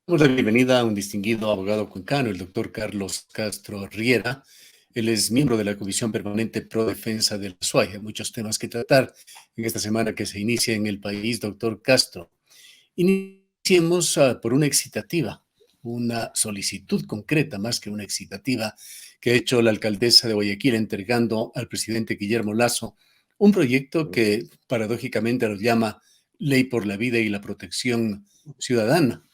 Damos la bienvenida a un distinguido abogado cuencano, el doctor Carlos Castro Riera. Él es miembro de la Comisión Permanente Pro Defensa del SUAY. Hay muchos temas que tratar en esta semana que se inicia en el país, doctor Castro. Iniciemos por una excitativa, una solicitud concreta, más que una excitativa, que ha hecho la alcaldesa de Guayaquil entregando al presidente Guillermo Lasso un proyecto que paradójicamente lo llama Ley por la Vida y la Protección Ciudadana.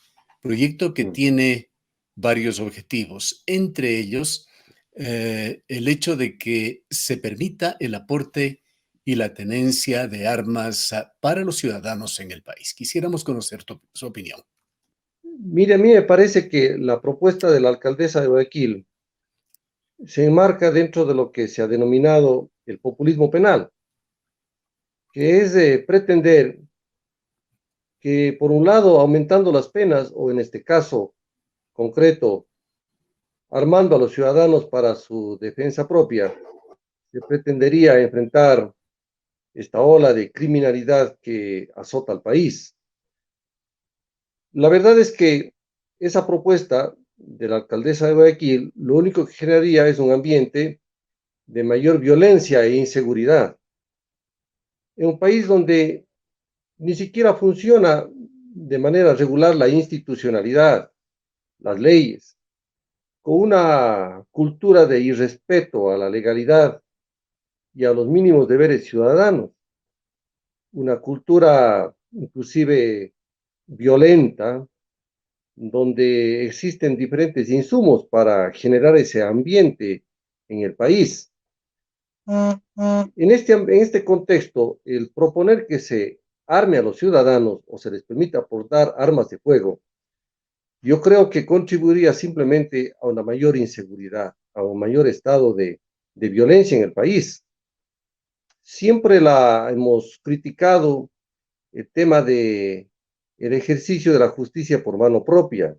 Proyecto que tiene varios objetivos, entre ellos el hecho de que se permita el aporte y la tenencia de armas para los ciudadanos en el país. Quisiéramos conocer su opinión. Mire, a mí me parece que la propuesta de la alcaldesa de Guayaquil se enmarca dentro de lo que se ha denominado el populismo penal, que es pretender que, por un lado, aumentando las penas, o en este caso concreto, armando a los ciudadanos para su defensa propia, se pretendería enfrentar esta ola de criminalidad que azota al país. La verdad es que esa propuesta de la alcaldesa de Guayaquil lo único que generaría es un ambiente de mayor violencia e inseguridad. En un país donde ni siquiera funciona de manera regular la institucionalidad, las leyes, con una cultura de irrespeto a la legalidad y a los mínimos deberes ciudadanos, una cultura inclusive violenta, donde existen diferentes insumos para generar ese ambiente en el país. En este contexto, el proponer que se arme a los ciudadanos o se les permita aportar armas de fuego, yo creo que contribuiría simplemente a una mayor inseguridad, a un mayor estado de violencia en el país. Siempre la hemos criticado el tema de el ejercicio de la justicia por mano propia,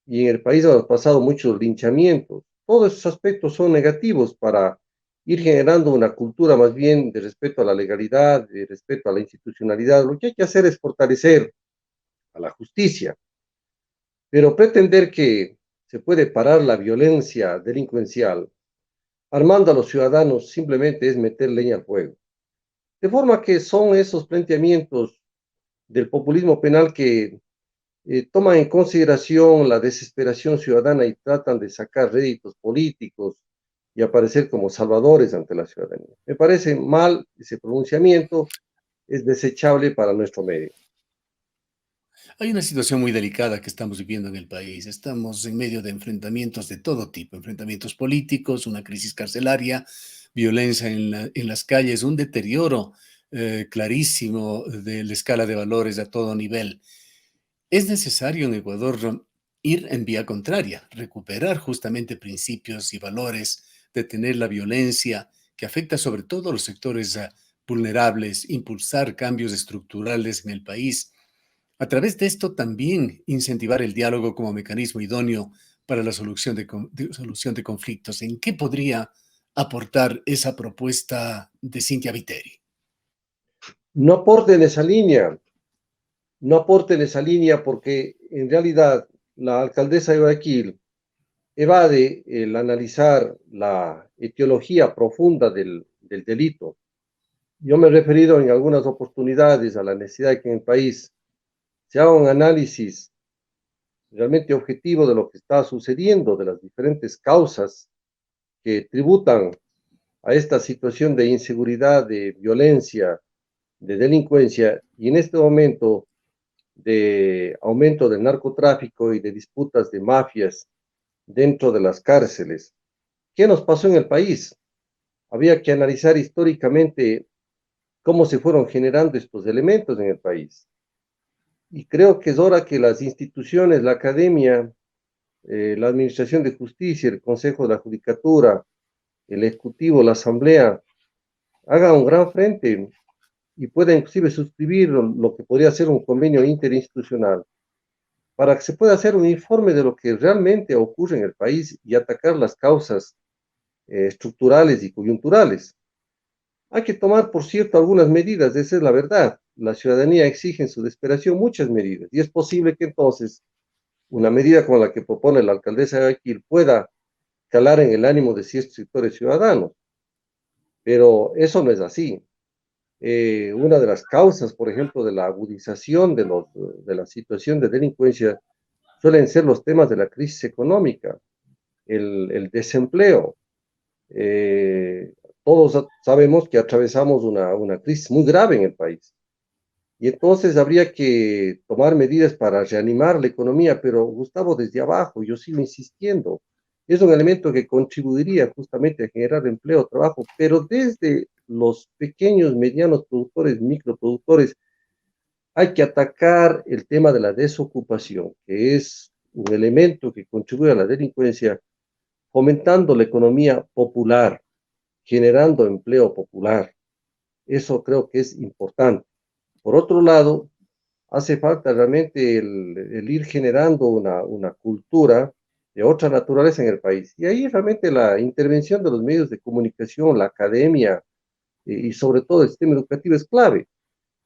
y en el país han pasado muchos linchamientos. Todos esos aspectos son negativos para ir generando una cultura más bien de respeto a la legalidad, de respeto a la institucionalidad. Lo que hay que hacer es fortalecer a la justicia, pero pretender que se puede parar la violencia delincuencial armando a los ciudadanos simplemente es meter leña al fuego. De forma que son esos planteamientos del populismo penal que toman en consideración la desesperación ciudadana y tratan de sacar réditos políticos y aparecer como salvadores ante la ciudadanía. Me parece mal ese pronunciamiento, es desechable para nuestro medio. Hay una situación muy delicada que estamos viviendo en el país. Estamos en medio de enfrentamientos de todo tipo, enfrentamientos políticos, una crisis carcelaria, violencia en las calles, un deterioro clarísimo de la escala de valores a todo nivel. Es necesario en Ecuador ir en vía contraria, recuperar justamente principios y valores, detener la violencia que afecta sobre todo a los sectores vulnerables, impulsar cambios estructurales en el país. A través de esto también incentivar el diálogo como mecanismo idóneo para la solución de conflictos. ¿En qué podría aportar esa propuesta de Cynthia Viteri? No aporten esa línea, no aporten esa línea porque en realidad la alcaldesa de Guayaquil evade el analizar la etiología profunda del delito. Yo me he referido en algunas oportunidades a la necesidad de que en el país se haga un análisis realmente objetivo de lo que está sucediendo, de las diferentes causas que tributan a esta situación de inseguridad, de violencia, de delincuencia, y en este momento de aumento del narcotráfico y de disputas de mafias dentro de las cárceles. ¿Qué nos pasó en el país? Había que analizar históricamente cómo se fueron generando estos elementos en el país. Y creo que es hora que las instituciones, la academia, la Administración de Justicia, el Consejo de la Judicatura, el Ejecutivo, la Asamblea, hagan un gran frente y pueda inclusive suscribir lo que podría ser un convenio interinstitucional para que se pueda hacer un informe de lo que realmente ocurre en el país y atacar las causas estructurales y coyunturales. Hay que tomar, por cierto, algunas medidas, esa es la verdad. La ciudadanía exige en su desesperación muchas medidas y es posible que entonces una medida como la que propone la alcaldesa de Guayaquil pueda calar en el ánimo de ciertos sectores ciudadanos, pero eso no es así. Una de las causas, por ejemplo, de la agudización de la situación de delincuencia suelen ser los temas de la crisis económica, el desempleo. Eh, Todos sabemos que atravesamos una crisis muy grave en el país. Y entonces habría que tomar medidas para reanimar la economía, pero Gustavo, desde abajo, yo sigo insistiendo, es un elemento que contribuiría justamente a generar empleo, trabajo, pero desde los pequeños, medianos productores, microproductores, hay que atacar el tema de la desocupación, que es un elemento que contribuye a la delincuencia, fomentando la economía popular, generando empleo popular. Eso creo que es importante. Por otro lado, hace falta realmente el ir generando una cultura de otra naturaleza en el país. Y ahí realmente la intervención de los medios de comunicación, la academia y sobre todo el sistema educativo es clave.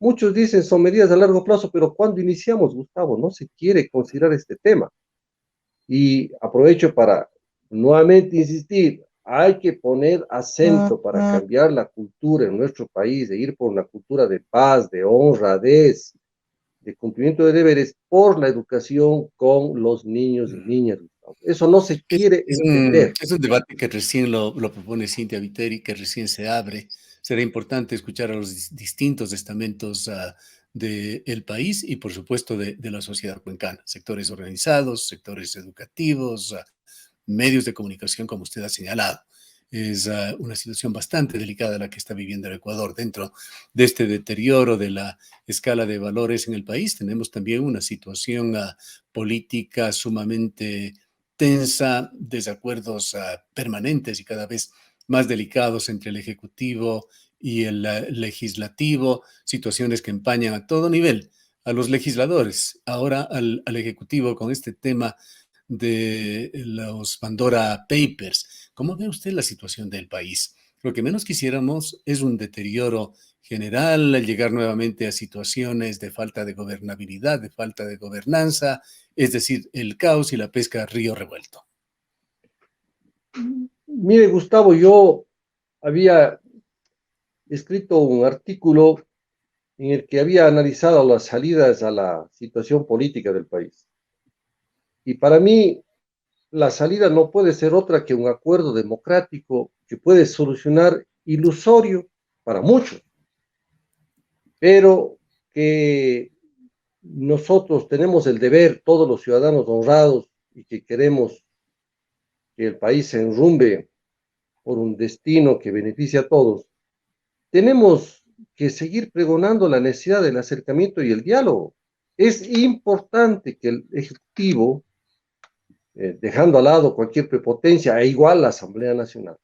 Muchos dicen son medidas a largo plazo, pero cuando iniciamos, Gustavo, no se quiere considerar este tema. Y aprovecho para nuevamente insistir, hay que poner acento para cambiar la cultura en nuestro país, de ir por una cultura de paz, de honradez, de cumplimiento de deberes por la educación con los niños y niñas. Eso no se quiere entender. Es un debate que recién lo propone Cintia Viteri, que recién se abre. Será importante escuchar a los distintos estamentos del país y, por supuesto, de la sociedad cuencana, sectores organizados, sectores educativos, medios de comunicación, como usted ha señalado. Es una situación bastante delicada la que está viviendo el Ecuador. Dentro de este deterioro de la escala de valores en el país, tenemos también una situación política sumamente tensa, desacuerdos permanentes y cada vez más delicados entre el Ejecutivo y el Legislativo, situaciones que empañan a todo nivel a los legisladores, ahora al Ejecutivo con este tema de los Pandora Papers. ¿Cómo ve usted la situación del país? Lo que menos quisiéramos es un deterioro general, al llegar nuevamente a situaciones de falta de gobernabilidad, de falta de gobernanza, es decir, el caos y la pesca a río revuelto. Mire, Gustavo, yo había escrito un artículo en el que había analizado las salidas a la situación política del país. Y para mí, la salida no puede ser otra que un acuerdo democrático que puede solucionar ilusorio para muchos, pero que nosotros tenemos el deber, todos los ciudadanos honrados y que queremos que el país se enrumbe por un destino que beneficie a todos, tenemos que seguir pregonando la necesidad del acercamiento y el diálogo. Es importante que el Ejecutivo, dejando al lado cualquier prepotencia, e igual la Asamblea Nacional,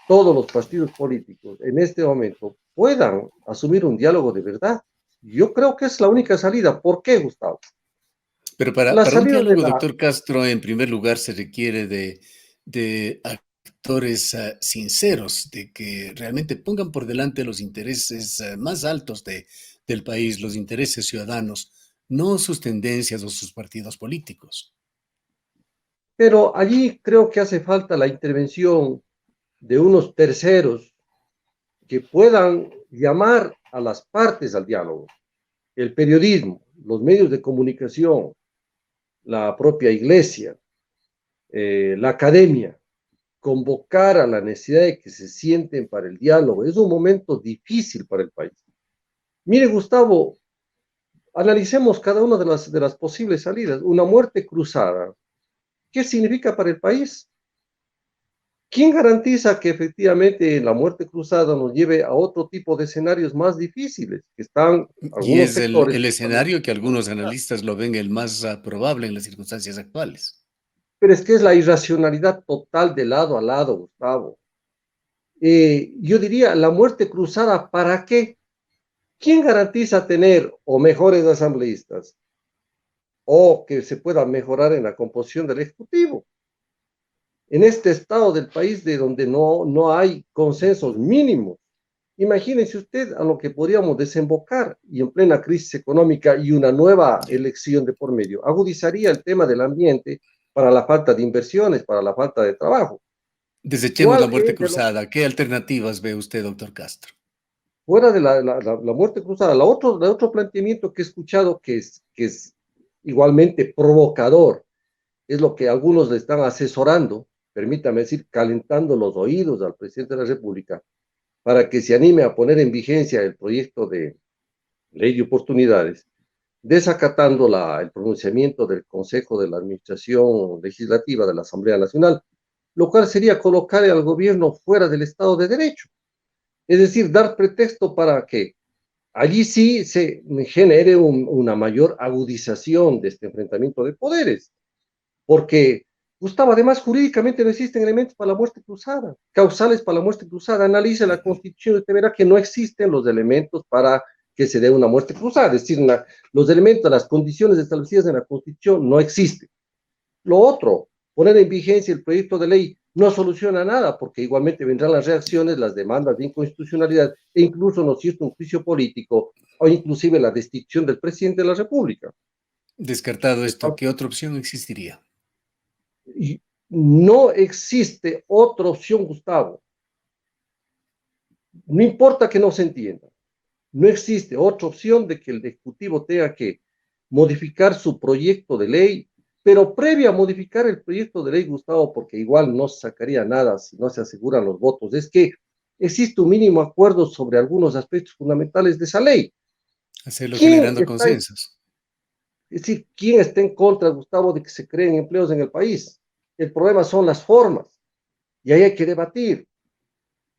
todos los partidos políticos en este momento puedan asumir un diálogo de verdad. Yo creo que es la única salida. ¿Por qué, Gustavo? Pero La para un salida de diálogo, la... doctor Castro, en primer lugar se requiere de actores sinceros, de que realmente pongan por delante los intereses más altos del país, los intereses ciudadanos, no sus tendencias o sus partidos políticos. Pero allí creo que hace falta la intervención de unos terceros que puedan llamar a las partes al diálogo. El periodismo, los medios de comunicación, la propia iglesia, la academia, convocar a la necesidad de que se sienten para el diálogo. Es un momento difícil para el país. Mire, Gustavo, analicemos cada una de las posibles salidas. Una muerte cruzada, ¿qué significa para el país? ¿Quién garantiza que efectivamente la muerte cruzada nos lleve a otro tipo de escenarios más difíciles, que están Y algunos es sectores el que están en escenario que algunos dificultad? analistas lo ven el más probable en las circunstancias actuales. Pero es que es la irracionalidad total de lado a lado, Gustavo. Yo diría, la muerte cruzada, ¿para qué? ¿Quién garantiza tener o mejores asambleístas o que se pueda mejorar en la composición del Ejecutivo? En este estado del país de donde no hay consensos mínimos, Imagínense usted a lo que podríamos desembocar y en plena crisis económica y una nueva elección de por medio. Agudizaría el tema del ambiente para la falta de inversiones, para la falta de trabajo. Desechemos la ¿Cuál muerte es de los, cruzada. ¿Qué alternativas ve usted, doctor Castro? fuera de la muerte cruzada, el otro planteamiento que he escuchado que es igualmente provocador, es lo que algunos le están asesorando, permítame decir, calentando los oídos al presidente de la República, para que se anime a poner en vigencia el proyecto de ley de oportunidades, desacatando el pronunciamiento del Consejo de la Administración Legislativa de la Asamblea Nacional, lo cual sería colocar al gobierno fuera del Estado de Derecho. Es decir, dar pretexto para que allí sí se genere una mayor agudización de este enfrentamiento de poderes, porque Gustavo, además jurídicamente no existen elementos para la muerte cruzada, causales para la muerte cruzada. Analice la Constitución y usted verá que no existen los elementos para que se dé una muerte cruzada, es decir, los elementos, las condiciones establecidas en la Constitución no existen. Lo otro, poner en vigencia el proyecto de ley no soluciona nada, porque igualmente vendrán las reacciones, las demandas de inconstitucionalidad e incluso no existe un juicio político o inclusive la destitución del presidente de la República. Descartado esto, Está, ¿qué otra opción existiría? y no existe otra opción, Gustavo. No importa que no se entienda. No existe otra opción de que el Ejecutivo tenga que modificar su proyecto de ley, pero previo a modificar el proyecto de ley, Gustavo, porque igual no sacaría nada si no se aseguran los votos, es que existe un mínimo acuerdo sobre algunos aspectos fundamentales de esa ley. Hacerlo ¿Quién generando está, consensos. es decir, quién está en contra, Gustavo, de que se creen empleos en el país? El problema son las formas, y ahí hay que debatir,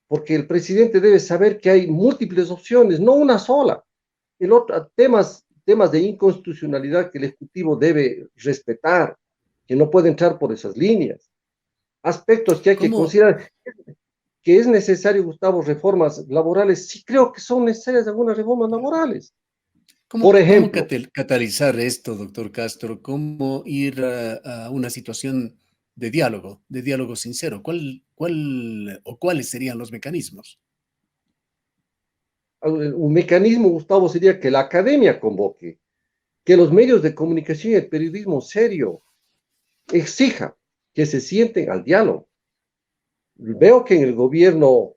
porque el presidente debe saber que hay múltiples opciones, no una sola. El otro, temas de inconstitucionalidad que el Ejecutivo debe respetar, que no puede entrar por esas líneas. Aspectos que hay que ¿Cómo, considerar, que es necesario, Gustavo, reformas laborales. Sí creo que son necesarias algunas reformas laborales. Por cómo ejemplo, catalizar esto, doctor Castro? ¿Cómo ir a una situación de diálogo sincero? ¿Cuáles serían los mecanismos? un mecanismo, Gustavo, sería que la academia convoque, que los medios de comunicación y el periodismo serio exija que se sienten al diálogo. Veo que en el gobierno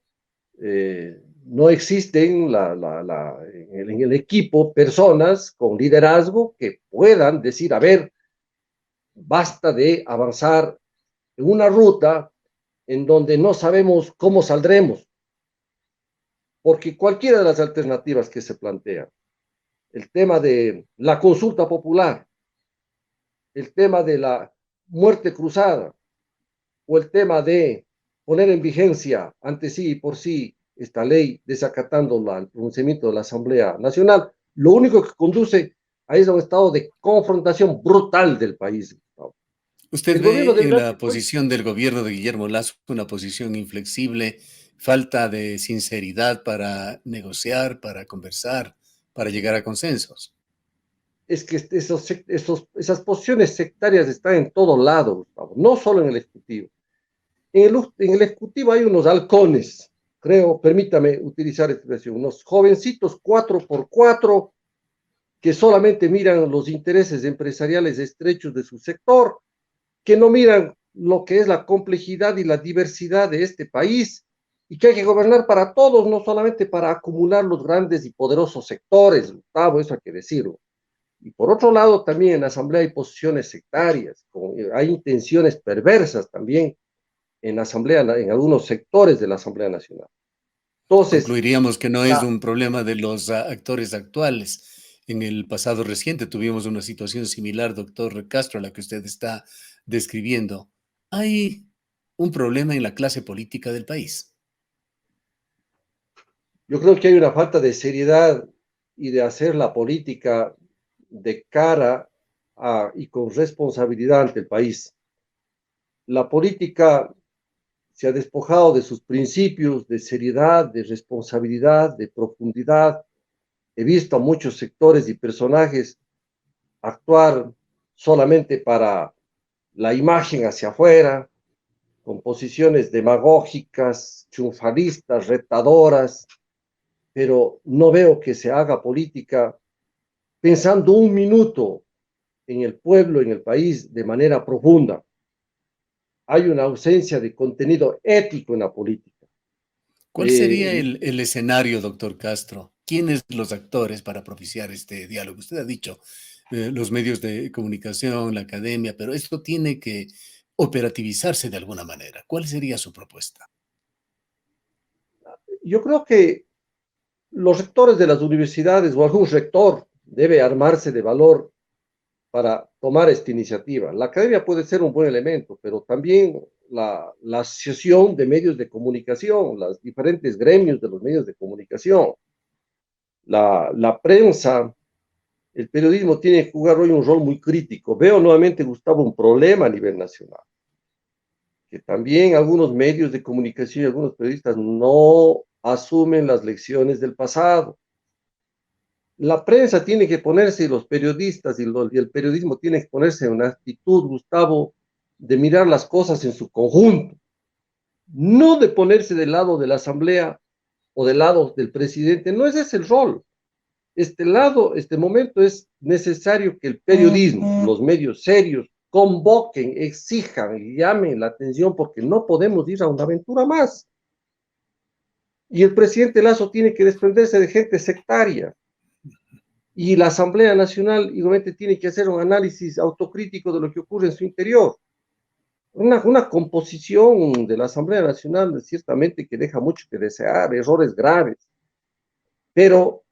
no existen en el equipo personas con liderazgo que puedan decir, a ver, basta de avanzar en una ruta en donde no sabemos cómo saldremos, porque cualquiera de las alternativas que se plantean, el tema de la consulta popular, el tema de la muerte cruzada o el tema de poner en vigencia ante sí y por sí esta ley desacatando el pronunciamiento de la Asamblea Nacional, lo único que conduce a es a un estado de confrontación brutal del país. ¿Usted El gobierno ve en deberá la ser pues, posición del gobierno de Guillermo Lazo una posición inflexible, falta de sinceridad para negociar, para conversar, para llegar a consensos? es que esas posiciones sectarias están en todo lado, Gustavo, no solo en el Ejecutivo. En el Ejecutivo hay unos halcones, creo, permítame utilizar esta expresión, unos jovencitos 4x4 que solamente miran los intereses empresariales estrechos de su sector, que no miran lo que es la complejidad y la diversidad de este país y que hay que gobernar para todos, no solamente para acumular los grandes y poderosos sectores, Gustavo, eso hay que decirlo. Y por otro lado, también en la Asamblea hay posiciones sectarias, hay intenciones perversas también en la Asamblea, en algunos sectores de la Asamblea Nacional. Entonces, Concluiríamos que no es la, un problema de los actores actuales. En el pasado reciente tuvimos una situación similar, doctor Castro, a la que usted está describiendo. Hay un problema en la clase política del país. yo creo que hay una falta de seriedad y de hacer la política de cara y con responsabilidad ante el país. La política se ha despojado de sus principios de seriedad, de responsabilidad, de profundidad. He visto a muchos sectores y personajes actuar solamente para la imagen hacia afuera, con posiciones demagógicas, triunfalistas, retadoras, pero no veo que se haga política pensando un minuto en el pueblo, en el país, de manera profunda. Hay una ausencia de contenido ético en la política. ¿Cuál sería el escenario, doctor Castro? ¿Quiénes los actores para propiciar este diálogo? Usted ha dicho los medios de comunicación, la academia, pero esto tiene que operativizarse de alguna manera. ¿Cuál sería su propuesta? Yo creo que los rectores de las universidades o algún rector debe armarse de valor para tomar esta iniciativa. La academia puede ser un buen elemento, pero también la asociación de medios de comunicación, los diferentes gremios de los medios de comunicación, la prensa, el periodismo tiene que jugar hoy un rol muy crítico. Veo nuevamente, Gustavo, un problema a nivel nacional, que también algunos medios de comunicación y algunos periodistas no asumen las lecciones del pasado. La prensa tiene que ponerse, los periodistas y el periodismo tiene que ponerse en una actitud, Gustavo, de mirar las cosas en su conjunto, no de ponerse del lado de la asamblea o del lado del presidente. No es ese el rol. Este momento es necesario que el periodismo, los medios serios, convoquen, exijan y llamen la atención, porque no podemos ir a una aventura más. Y el presidente Lasso tiene que desprenderse de gente sectaria. Y la Asamblea Nacional igualmente tiene que hacer un análisis autocrítico de lo que ocurre en su interior. Una composición de la Asamblea Nacional ciertamente que deja mucho que desear, errores graves, pero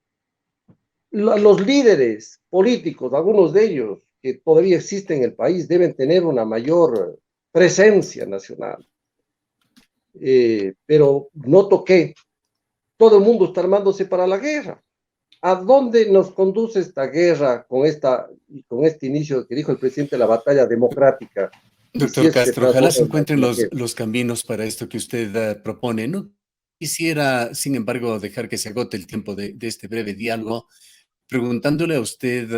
los líderes políticos, algunos de ellos que todavía existen en el país, deben tener una mayor presencia nacional. Pero noto que todo el mundo está armándose para la guerra. ¿A dónde nos conduce esta guerra con este inicio que dijo el presidente, la batalla democrática? Y si Doctor es que se Castro, ojalá transforma se en encuentren una guerra. los caminos para esto que usted propone. No quisiera, sin embargo, dejar que se agote el tiempo de este breve diálogo, preguntándole a usted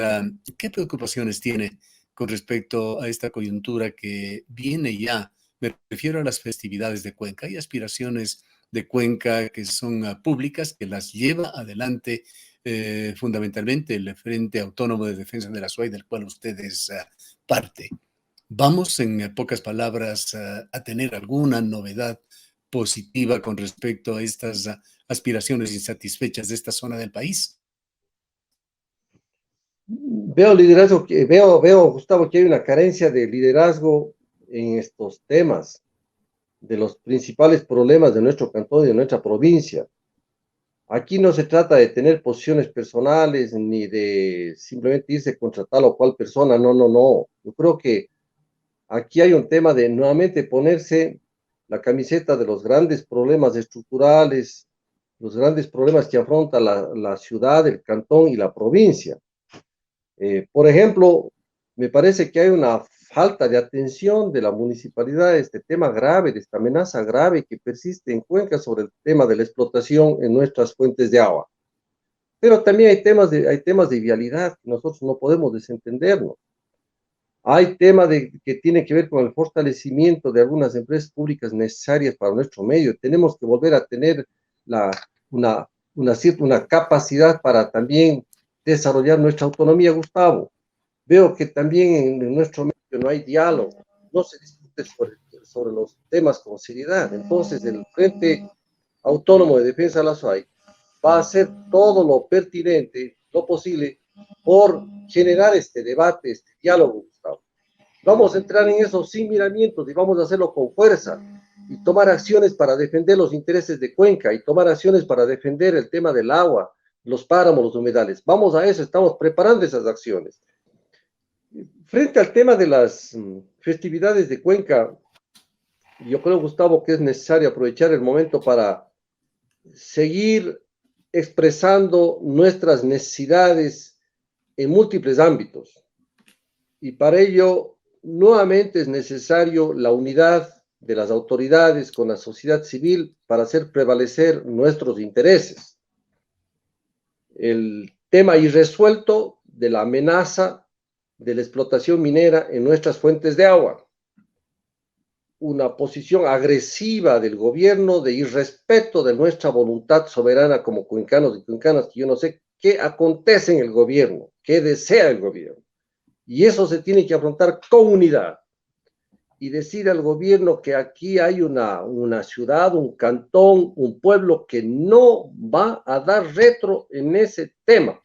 qué preocupaciones tiene con respecto a esta coyuntura que viene ya. Me refiero a las festividades de Cuenca. Hay aspiraciones de Cuenca que son públicas, que las lleva adelante fundamentalmente el Frente Autónomo de Defensa de la SUAY, del cual usted es parte. ¿Vamos, en pocas palabras, a tener alguna novedad positiva con respecto a estas aspiraciones insatisfechas de esta zona del país? Veo liderazgo, veo, Gustavo, que hay una carencia de liderazgo en estos temas, de los principales problemas de nuestro cantón y de nuestra provincia. Aquí no se trata de tener posiciones personales ni de simplemente irse contra tal o cual persona, no, no, no. Yo creo que aquí hay un tema de nuevamente ponerse la camiseta de los grandes problemas estructurales, los grandes problemas que afronta la ciudad, el cantón y la provincia. Por ejemplo, me parece que hay una falta de atención de la municipalidad de este tema grave, de esta amenaza grave que persiste en Cuenca sobre el tema de la explotación en nuestras fuentes de agua. Pero también hay temas de vialidad que nosotros no podemos desentendernos. Hay temas que tienen que ver con el fortalecimiento de algunas empresas públicas necesarias para nuestro medio. Tenemos que volver a tener la, una, una capacidad para también desarrollar nuestra autonomía, Gustavo. Veo que también en nuestro medio no hay diálogo, no se discute sobre los temas con seriedad. Entonces, el Frente Autónomo de Defensa de la SUAY va a hacer todo lo pertinente, lo posible, por generar este debate, este diálogo, Gustavo. Vamos a entrar en eso sin miramientos y vamos a hacerlo con fuerza y tomar acciones para defender los intereses de Cuenca y tomar acciones para defender el tema del agua, los páramos, los humedales. Vamos a eso, estamos preparando esas acciones. Frente al tema de las festividades de Cuenca, yo creo, Gustavo, que es necesario aprovechar el momento para seguir expresando nuestras necesidades en múltiples ámbitos. Y para ello, nuevamente es necesario la unidad de las autoridades con la sociedad civil para hacer prevalecer nuestros intereses. El tema irresuelto de la amenaza de la explotación minera en nuestras fuentes de agua. una posición agresiva del gobierno de irrespeto de nuestra voluntad soberana como cuencanos y cuencanas, que yo no sé qué acontece en el gobierno, qué desea el gobierno. Y eso se tiene que afrontar con unidad y decir al gobierno que aquí hay una ciudad, un cantón, un pueblo que no va a dar retro en ese tema.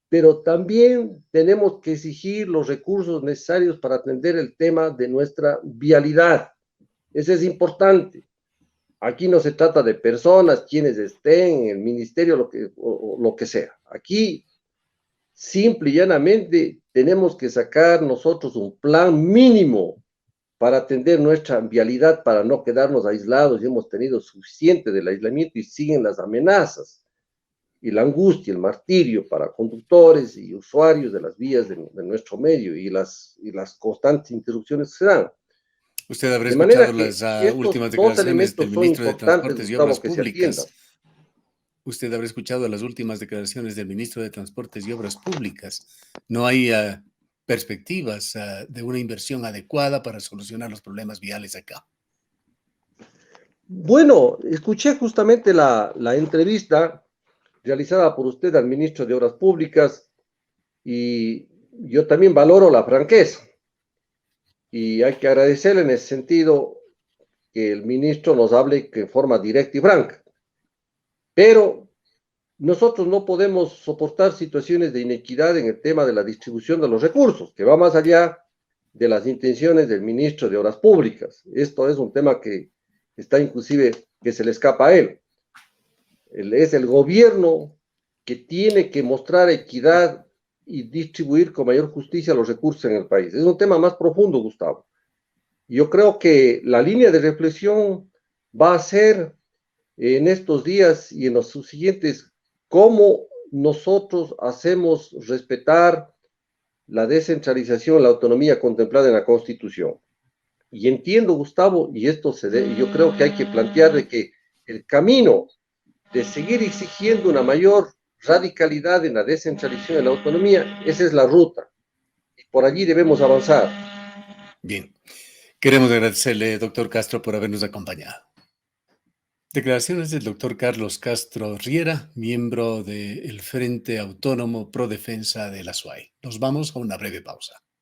Pero también tenemos que exigir los recursos necesarios para atender el tema de nuestra vialidad. Eso es importante. Aquí no se trata de personas, quienes estén en el ministerio, o lo que sea. Aquí, simple y llanamente, tenemos que sacar nosotros un plan mínimo para atender nuestra vialidad, para no quedarnos aislados. Y hemos tenido suficiente del aislamiento y siguen las amenazas y la angustia, el martirio para conductores y usuarios de las vías de nuestro medio y las constantes interrupciones que se dan. Usted habrá De manera escuchado que las estos últimas dos declaraciones del elementos son ministro de importantes, Transportes y Obras Gustavo, que se atiendan. Públicas. Usted habrá escuchado las últimas declaraciones del ministro de Transportes y Obras Públicas. No hay perspectivas de una inversión adecuada para solucionar los problemas viales acá. Bueno, escuché justamente la entrevista realizada por usted al ministro de Obras Públicas y yo también valoro la franqueza y hay que agradecerle en ese sentido que el ministro nos hable en forma directa y franca. Pero nosotros no podemos soportar situaciones de inequidad en el tema de la distribución de los recursos, que va más allá de las intenciones del ministro de Obras Públicas. Esto es un tema que está inclusive, que se le escapa a él. Es el gobierno que tiene que mostrar equidad y distribuir con mayor justicia los recursos en el país. Es un tema más profundo, Gustavo. Yo creo que la línea de reflexión va a ser en estos días y en los subsiguientes cómo nosotros hacemos respetar la descentralización, la autonomía contemplada en la Constitución. Y entiendo, Gustavo, y yo creo que hay que plantear de que el camino de seguir exigiendo una mayor radicalidad en la descentralización y la autonomía, esa es la ruta. Y por allí debemos avanzar. Bien, queremos agradecerle, doctor Castro, por habernos acompañado. Declaraciones del doctor Carlos Castro Riera, miembro del Frente Autónomo Pro Defensa de la SUAY. Nos vamos a una breve pausa.